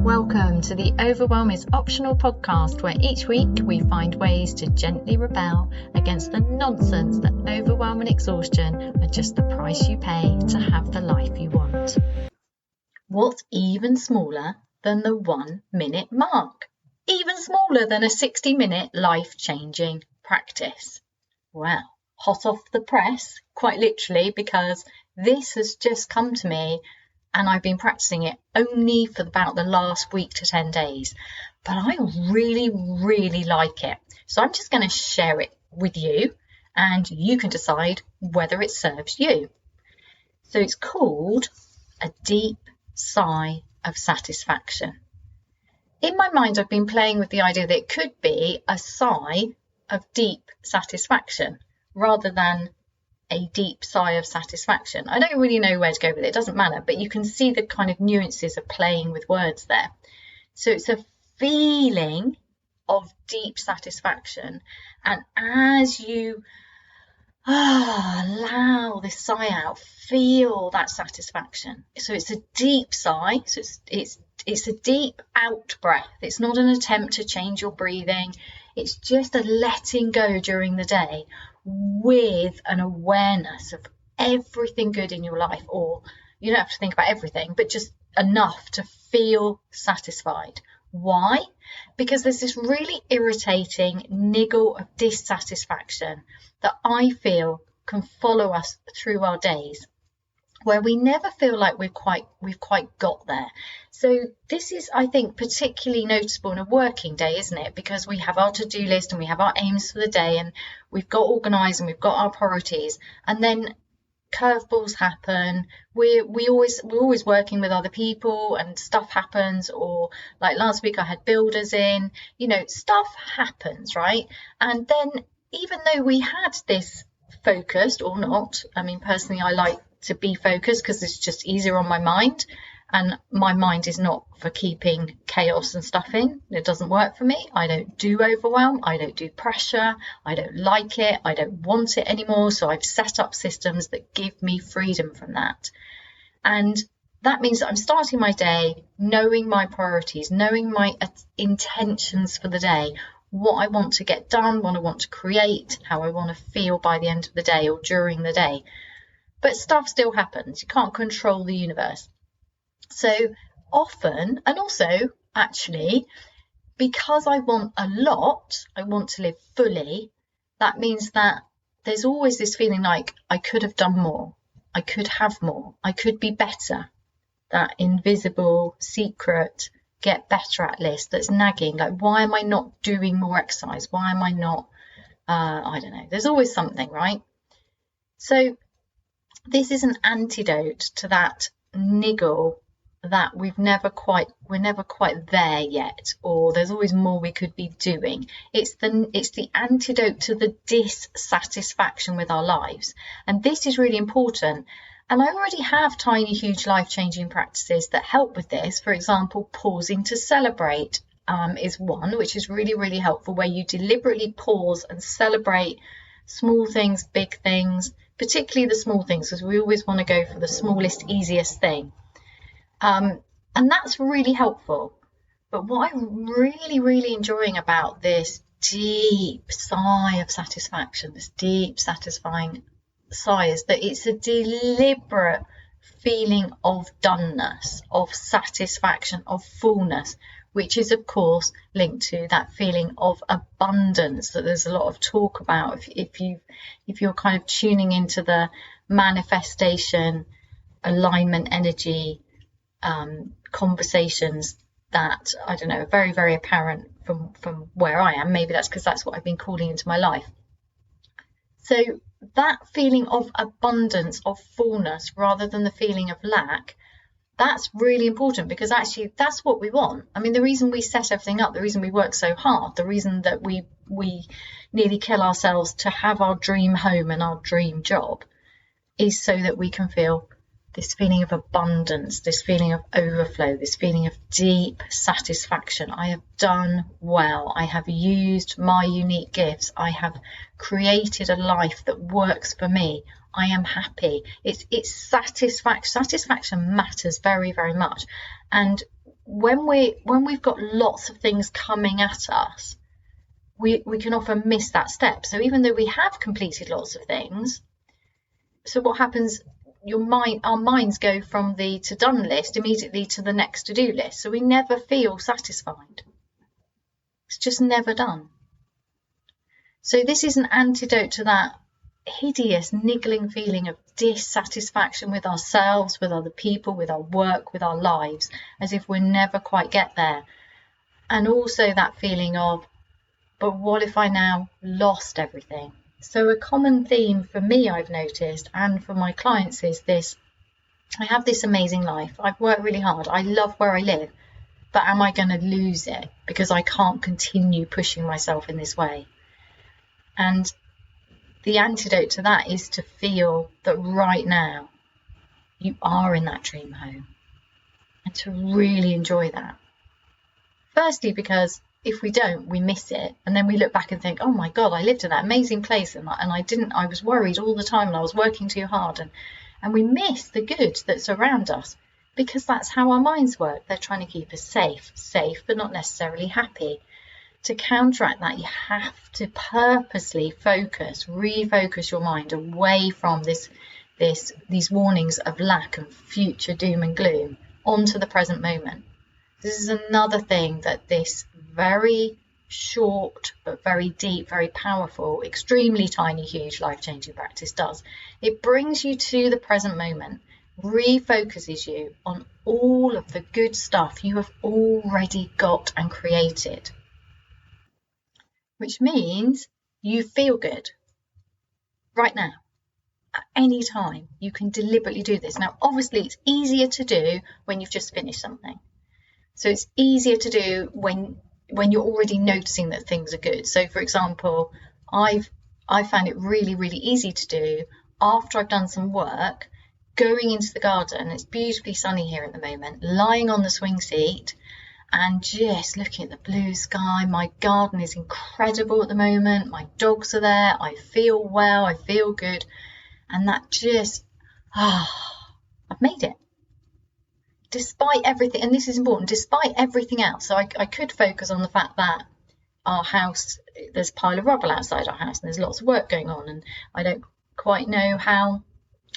Welcome to the Overwhelm is Optional podcast, where each week we find ways to gently rebel against the nonsense that overwhelm and exhaustion are just the price you pay to have the life you want. What's even smaller than the 1 minute mark? Even smaller than a 60-minute life-changing practice? Well, hot off the press, quite literally, because this has just come to me and I've been practicing it only for about the last week to 10 days. But I really like it. So I'm just going to share it with you and you can decide whether it serves you. So it's called a deep sigh of satisfaction. In my mind, I've been playing with the idea that it could be a sigh of deep satisfaction rather than a deep sigh of satisfaction. I don't really know where to go with it. It doesn't matter, but you can see the kind of nuances of playing with words there. So it's a feeling of deep satisfaction. And as you allow this sigh out, feel that satisfaction. So it's a deep sigh. So it's a deep out breath. It's not an attempt to change your breathing. It's just a letting go during the day with an awareness of everything good in your life, or you don't have to think about everything, but just enough to feel satisfied. Why? Because there's this really irritating niggle of dissatisfaction that I feel can follow us through our days, where we never feel like we've quite got there. So this is, I think, particularly noticeable in a working day, isn't it? Because we have our to-do list and we have our aims for the day and we've got organised and we've got our priorities, and then curveballs happen. We're always working with other people and stuff happens, or like last week I had builders in, stuff happens, right? And then even though we had this focused or not, I mean, personally, I like to be focused because it's just easier on my mind, and my mind is not for keeping chaos and stuff in. It doesn't work for me. I don't do overwhelm. I don't do pressure. I don't like it. I don't want it anymore. So I've set up systems that give me freedom from that. And that means that I'm starting my day knowing my priorities, knowing my intentions for the day, what I want to get done, what I want to create, how I want to feel by the end of the day or during the day. But stuff still happens. You can't control the universe. So often, and also actually, because I want a lot, I want to live fully, that means that there's always this feeling like I could have done more, I could have more, I could be better. That invisible, secret, get better at list that's nagging, like, why am I not doing more exercise? Why am I not, I don't know, there's always something, right? So this is an antidote to that niggle that we're never quite there yet, or there's always more we could be doing. It's the antidote to the dissatisfaction with our lives, and this is really important. And I already have tiny, huge, life-changing practices that help with this. For example, pausing to celebrate is one, which is really helpful, where you deliberately pause and celebrate small things, big things, particularly the small things, because we always want to go for the smallest, easiest thing. And that's really helpful. But what I'm really enjoying about this deep sigh of satisfaction, this deep satisfying sigh, is that it's a deliberate feeling of doneness, of satisfaction, of fullness, which is of course linked to that feeling of abundance that there's a lot of talk about. If you're kind of tuning into the manifestation, alignment, energy conversations that, I don't know, are very apparent from where I am. Maybe that's because that's what I've been calling into my life. So that feeling of abundance, of fullness, rather than the feeling of lack, that's really important, because actually that's what we want. I mean, the reason we set everything up, the reason we work so hard, the reason that we nearly kill ourselves to have our dream home and our dream job is so that we can feel this feeling of abundance, this feeling of overflow, this feeling of deep satisfaction. I have done well. I have used my unique gifts. I have created a life that works for me. I am happy. It's satisfaction. Satisfaction matters very much. And when we've got lots of things coming at us, we can often miss that step. So even though we have completed lots of things, so what happens, our minds go from the to done list immediately to the next to do list. So we never feel satisfied. It's just never done. So this is an antidote to that hideous niggling feeling of dissatisfaction with ourselves, with other people, with our work, with our lives, as if we'll never quite get there. And also that feeling of, but what if I now lost everything? So a common theme for me, I've noticed, and for my clients, is this: I have this amazing life. I've worked really hard. I love where I live. But am I going to lose it because I can't continue pushing myself in this way? And the antidote to that is to feel that right now you are in that dream home, and to really enjoy that. Firstly, because if we don't, we miss it, and then we look back and think, oh my God, I lived in that amazing place, and I was worried all the time, and I was working too hard, and we miss the good that's around us, because that's how our minds work. They're trying to keep us safe, but not necessarily happy. To counteract that, you have to purposely refocus your mind away from these warnings of lack and future doom and gloom onto the present moment. This is another thing that this very short but very deep, very powerful, extremely tiny, huge, life-changing practice does. It brings you to the present moment, refocuses you on all of the good stuff you have already got and created, which means you feel good right now. At any time, you can deliberately do this. Now, obviously, it's easier to do when you've just finished something. So it's easier to do when you're already noticing that things are good. So, for example, I found it really, really easy to do after I've done some work, going into the garden. It's beautifully sunny here at the moment, lying on the swing seat and just looking at the blue sky. My garden is incredible at the moment. My dogs are there. I feel well. I feel good. And that just, I've made it. Despite everything, and this is important, despite everything else. So I could focus on the fact that our house, there's a pile of rubble outside our house and there's lots of work going on, and I don't quite know how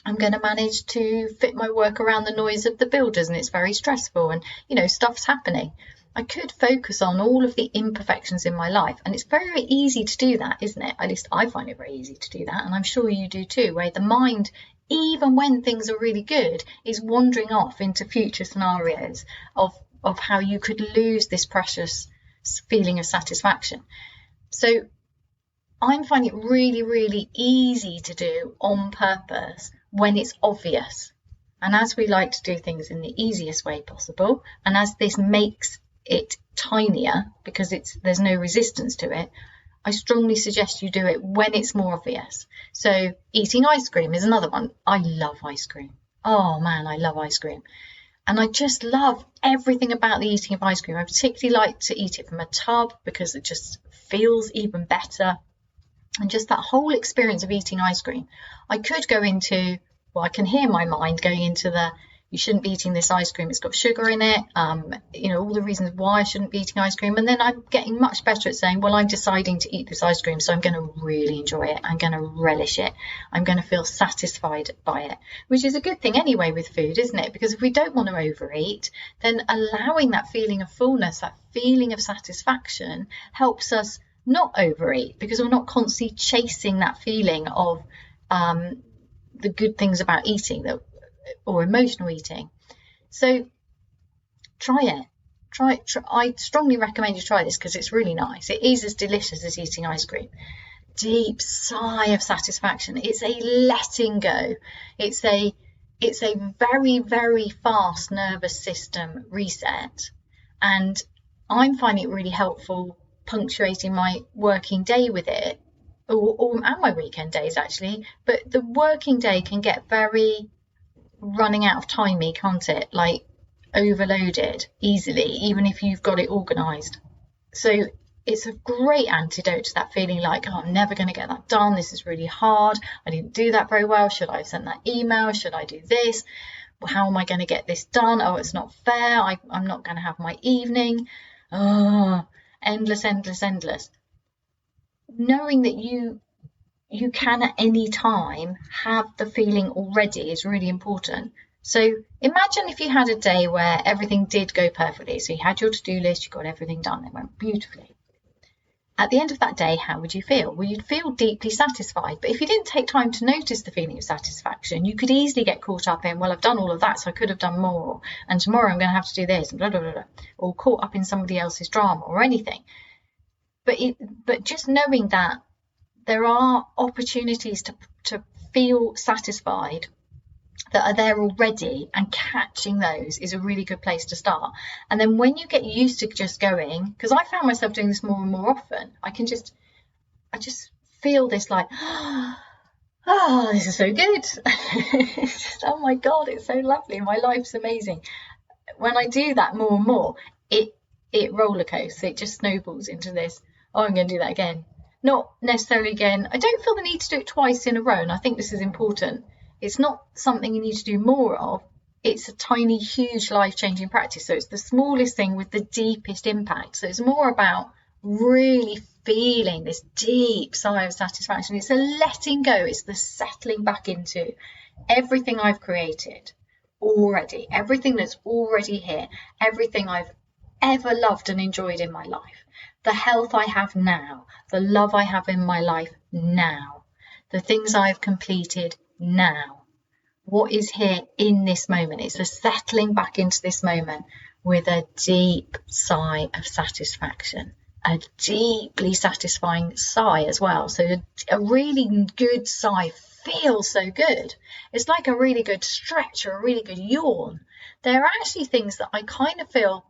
I'm going to manage to fit my work around the noise of the builders, and it's very stressful, and stuff's happening. I could focus on all of the imperfections in my life, and it's very, very easy to do that, isn't it? At least I find it very easy to do that, and I'm sure you do too, where the mind, even when things are really good, is wandering off into future scenarios of how you could lose this precious feeling of satisfaction. So I'm finding it really, really easy to do on purpose when it's obvious. And as we like to do things in the easiest way possible, and as this makes it tinier because there's no resistance to it, I strongly suggest you do it when it's more obvious. So eating ice cream is another one. I love ice cream. Oh man, I love ice cream. And I just love everything about the eating of ice cream. I particularly like to eat it from a tub because it just feels even better. And just that whole experience of eating ice cream. I could go into, I can hear my mind going into you shouldn't be eating this ice cream, it's got sugar in it, all the reasons why I shouldn't be eating ice cream. And then I'm getting much better at saying, well, I'm deciding to eat this ice cream, so I'm going to really enjoy it. I'm going to relish it. I'm going to feel satisfied by it, which is a good thing anyway with food, isn't it? Because if we don't want to overeat, then allowing that feeling of fullness, that feeling of satisfaction, helps us not overeat, because we're not constantly chasing that feeling of the good things about eating or emotional eating. So try it. I strongly recommend you try this because it's really nice. It is as delicious as eating ice cream. Deep sigh of satisfaction. It's a letting go. It's a very, very fast nervous system reset. And I'm finding it really helpful punctuating my working day with it, and my weekend days actually. But the working day can get very running out of timey, can't it? Like overloaded easily, even if you've got it organised. So it's a great antidote to that feeling like, oh, I'm never going to get that done. This is really hard. I didn't do that very well. Should I have sent that email? Should I do this? how am I going to get this done? Oh, it's not fair. I'm not going to have my evening. Endless. Knowing that you can at any time have the feeling already is really important. So imagine if you had a day where everything did go perfectly. So you had your to-do list, you got everything done, it went beautifully. At the end of that day, how would you feel? Well, you'd feel deeply satisfied. But if you didn't take time to notice the feeling of satisfaction, you could easily get caught up in, well, I've done all of that, so I could have done more. And tomorrow I'm going to have to do this, and blah, blah, blah, blah. Or caught up in somebody else's drama or anything. But just knowing that there are opportunities to feel satisfied that are there already, and catching those is a really good place to start. And then when you get used to just going, because I found myself doing this more and more often, I just feel this like, oh, this is so good. It's just, oh my God, it's so lovely. My life's amazing. When I do that more and more, it roller coasters. It just snowballs into this, oh, I'm going to do that again. Not necessarily again. I don't feel the need to do it twice in a row. And I think this is important. It's not something you need to do more of. It's a tiny, huge life-changing practice. So it's the smallest thing with the deepest impact. So it's more about really feeling this deep sigh of satisfaction. It's a letting go. It's the settling back into everything I've created already, everything that's already here, everything I've ever loved and enjoyed in my life, the health I have now, the love I have in my life now, the things I've completed now, what is here in this moment. It's a settling back into this moment with a deep sigh of satisfaction, a deeply satisfying sigh as well. So a really good sigh feels so good. It's like a really good stretch or a really good yawn. There are actually things that I kind of feel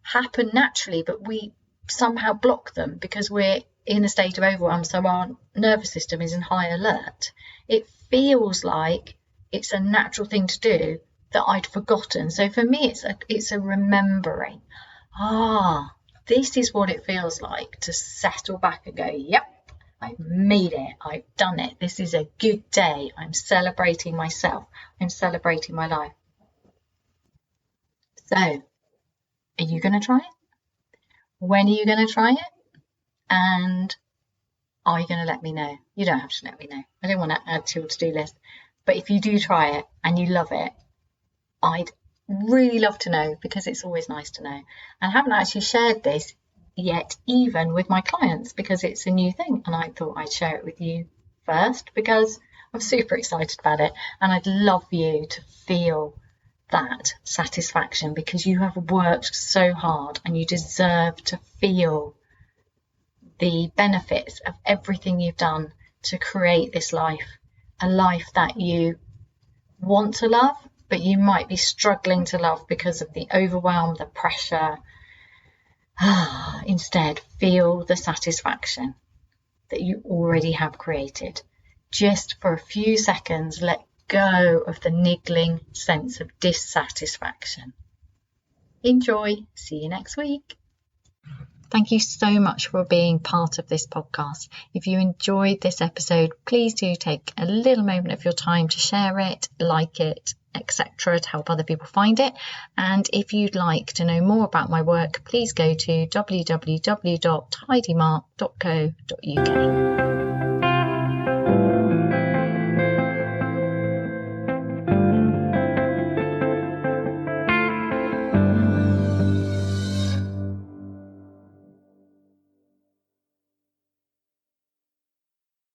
happen naturally, but we somehow block them because we're in a state of overwhelm, so our nervous system is in high alert. It feels like it's a natural thing to do that I'd forgotten. So for me, it's a remembering. This is what it feels like to settle back and go, yep, I've made it. I've done it. This is a good day. I'm celebrating myself. I'm celebrating my life. So, are you going to try it? When are you going to try it? And are you going to let me know? You don't have to let me know. I don't want to add to your to-do list. But if you do try it and you love it, I'd really love to know, because it's always nice to know. And I haven't actually shared this yet, even with my clients, because it's a new thing. And I thought I'd share it with you first because I'm super excited about it. And I'd love you to feel that satisfaction, because you have worked so hard and you deserve to feel the benefits of everything you've done to create this life, a life that you want to love, but you might be struggling to love because of the overwhelm, the pressure. Instead, feel the satisfaction that you already have created. Just for a few seconds, let go of the niggling sense of dissatisfaction. Enjoy. See you next week. Thank you so much for being part of this podcast. If you enjoyed this episode, please do take a little moment of your time to share it, like it, etc., to help other people find it. And if you'd like to know more about my work, please go to www.heidimark.co.uk.